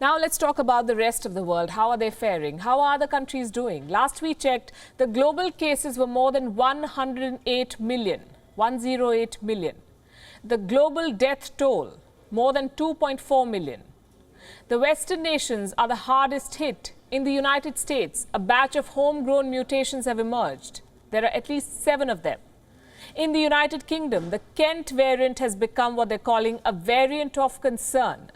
Now let's talk about the rest of the world. How are they faring? How are the countries doing? Last we checked, the global cases were more than 108 million. 108 million. The global death toll, more than 2.4 million. The Western nations are the hardest hit. In the United States, a batch of homegrown mutations have emerged. There are at least 7 of them. In the United Kingdom, the Kent variant has become what they're calling a variant of concern.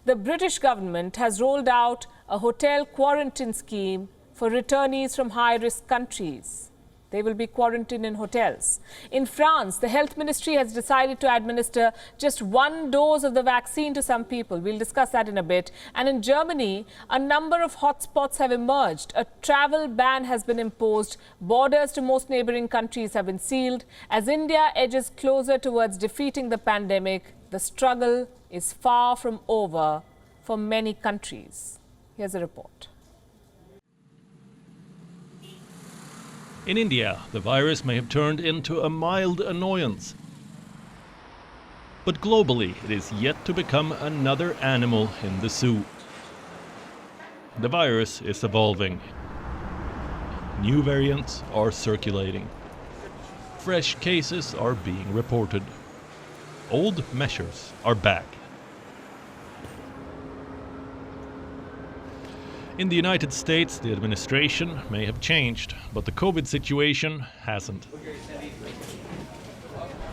The British government has rolled out a hotel quarantine scheme for returnees from high-risk countries. They will be quarantined in hotels. In France, the health ministry has decided to administer just 1 dose of the vaccine to some people. We'll discuss that in a bit. And in Germany, a number of hotspots have emerged. A travel ban has been imposed. Borders to most neighboring countries have been sealed. As India edges closer towards defeating the pandemic, the struggle is far from over for many countries. Here's a report. In India, the virus may have turned into a mild annoyance. But globally, it is yet to become another animal in the zoo. The virus is evolving. New variants are circulating. Fresh cases are being reported. Old measures are back. In the United States, the administration may have changed, but the COVID situation hasn't.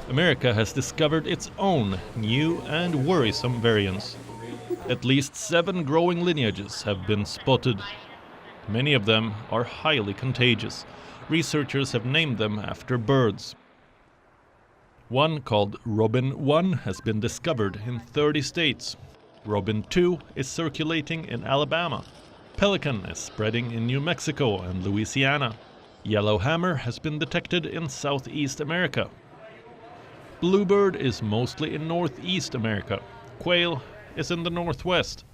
America has discovered its own new and worrisome variants. At least 7 growing lineages have been spotted. Many of them are highly contagious. Researchers have named them after birds. One called Robin 1 has been discovered in 30 states. Robin 2 is circulating in Alabama. Pelican is spreading in New Mexico and Louisiana. Yellowhammer has been detected in Southeast America. Bluebird is mostly in Northeast America. Quail is in the Northwest.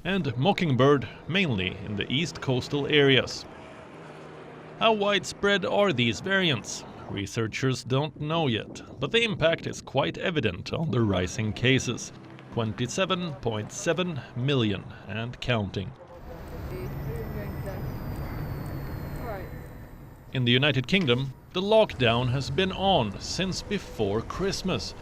And Mockingbird mainly in the East coastal areas. How widespread are these variants? Researchers don't know yet, but the impact is quite evident on the rising cases. 27.7 million and counting. In the United Kingdom, the lockdown has been on since before Christmas.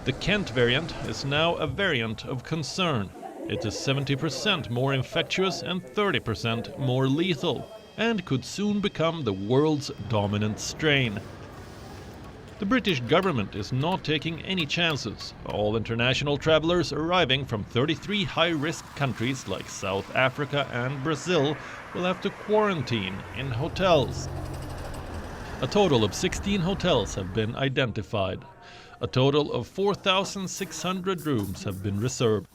The Kent variant is now a variant of concern. It is 70% more infectious and 30% more lethal, and could soon become the world's dominant strain. The British government is not taking any chances. All international travelers arriving from 33 high-risk countries like South Africa and Brazil will have to quarantine in hotels. A total of 16 hotels have been identified. A total of 4,600 rooms have been reserved.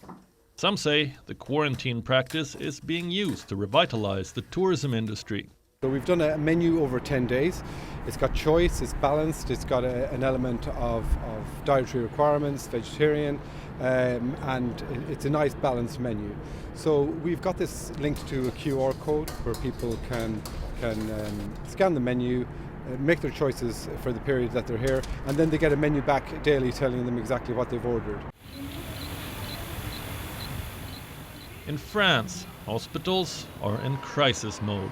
Some say the quarantine practice is being used to revitalize the tourism industry. So we've done a menu over 10 days. It's got choice, it's balanced, it's got an element of dietary requirements, vegetarian, and it's a nice balanced menu. So we've got this linked to a QR code where people can scan the menu, make their choices for the period that they're here, and then they get a menu back daily telling them exactly what they've ordered. In France, hospitals are in crisis mode.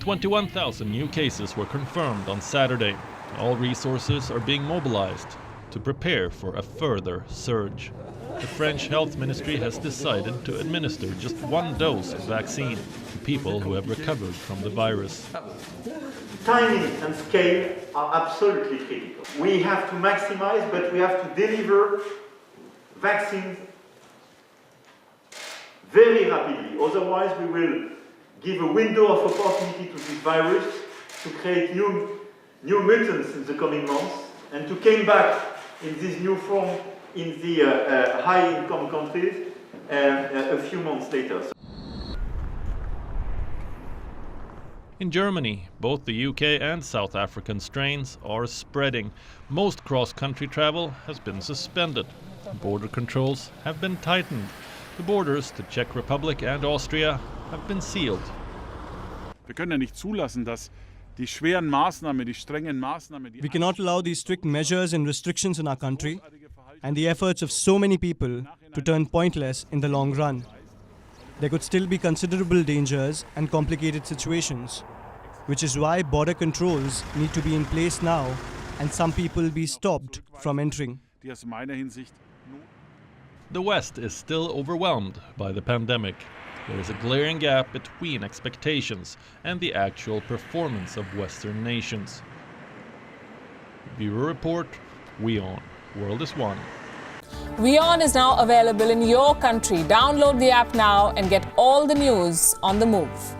21,000 new cases were confirmed on Saturday. All resources are being mobilized to prepare for a further surge. The French health ministry has decided to administer just 1 dose of vaccine to people who have recovered from the virus. Timing and scale are absolutely critical. We have to maximize, but we have to deliver vaccines very rapidly. Otherwise, we will give a window of opportunity to this virus to create new mutants in the coming months and to come back in this new form in the high-income countries a few months later. In Germany, both the UK and South African strains are spreading. Most cross-country travel has been suspended. Border controls have been tightened. The borders to Czech Republic and Austria have been sealed. Wir können ja nicht zulassen, dass die schweren Maßnahmen, die strengen Maßnahmen, We cannot allow these strict measures and restrictions in our country and the efforts of so many people to turn pointless in the long run. There could still be considerable dangers and complicated situations, which is why border controls need to be in place now and some people be stopped from entering. Die aus meiner Hinsicht The West is still overwhelmed by the pandemic. There is a glaring gap between expectations and the actual performance of Western nations. Bureau Report, WION, World is One. WION is now available in your country. Download the app now and get all the news on the move.